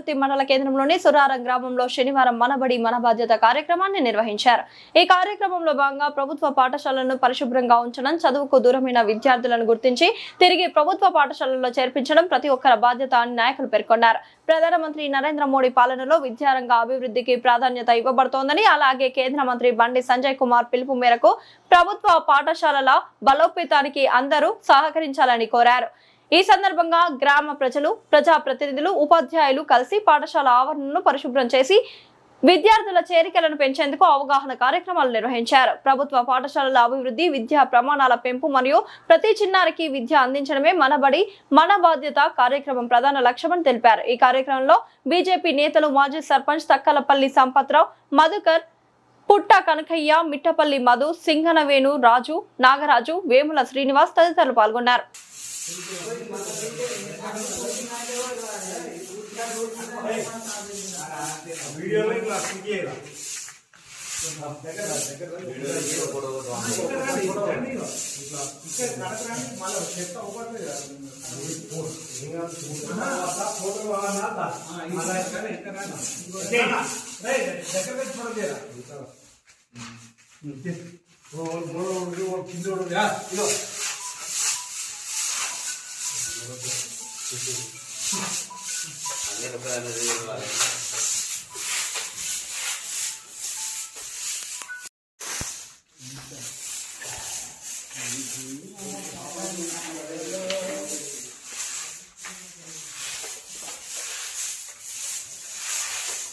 తుంగతుర్తి మండల కేంద్రంలోని సురారం గ్రామంలో శనివారం మనబడి మన బాధ్యత కార్యక్రమాన్ని నిర్వహించారు. ఈ కార్యక్రమంలో భాగంగా ప్రభుత్వ పాఠశాలలను పరిశుభ్రంగా ఉంచడం, చదువుకు దూరమైన విద్యార్థులను గుర్తించి తిరిగి ప్రభుత్వ పాఠశాలల్లో చేర్పించడం ప్రతి ఒక్కరి బాధ్యత అని నాయకులు పేర్కొన్నారు. ప్రధానమంత్రి నరేంద్ర మోడీ పాలనలో విద్యారంగ అభివృద్ధికి ప్రాధాన్యత ఇవ్వబడుతోందని, అలాగే కేంద్ర మంత్రి బండి సంజయ్ కుమార్ పిలుపు మేరకు ప్రభుత్వ పాఠశాలల బలోపేతానికి అందరూ సహకరించాలని కోరారు. ఈ సందర్భంగా గ్రామ ప్రజలు, ప్రజాప్రతినిధులు, ఉపాధ్యాయులు కలిసి పాఠశాల ఆవరణను పరిశుభ్రం చేసి విద్యార్థుల చేరికలను పెంచేందుకు అవగాహన కార్యక్రమాలు నిర్వహించారు. ప్రభుత్వ పాఠశాలల అభివృద్ధి, విద్యా ప్రమాణాల పెంపు మరియు ప్రతి చిన్నారికి విద్య అందించడమే మనబడి మన బాధ్యత కార్యక్రమం ప్రధాన లక్ష్యమని తెలిపారు. ఈ కార్యక్రమంలో బీజేపీ నేతలు, మాజీ సర్పంచ్ తక్కలపల్లి సంపత్రావు, మధుకర్, పుట్ట కనకయ్య, మిట్టపల్లి మధు, సింగనవేణు రాజు, నాగరాజు, వేముల శ్రీనివాస్ తదితరులు పాల్గొన్నారు.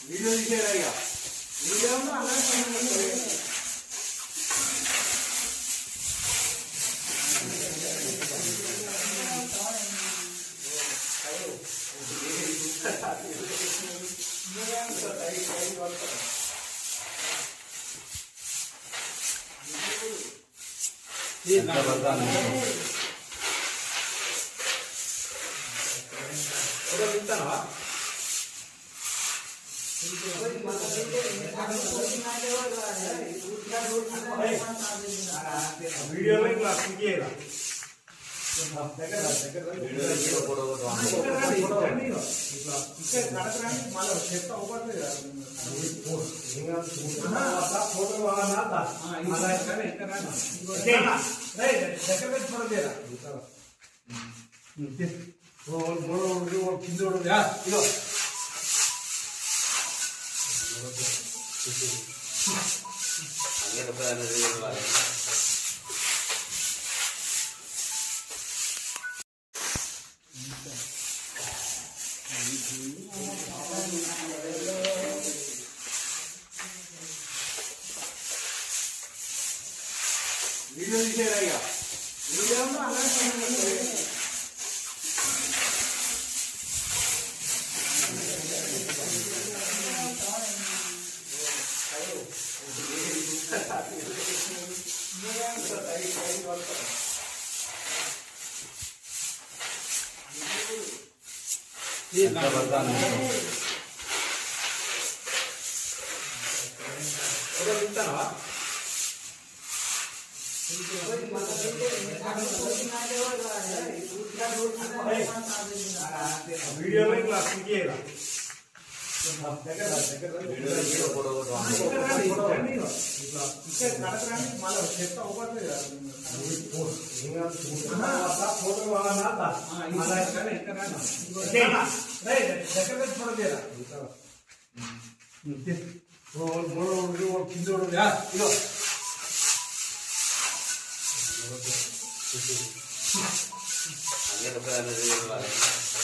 వీడియో తీసేరా వీడియో వీడియో తీసేరా వీడియో Agar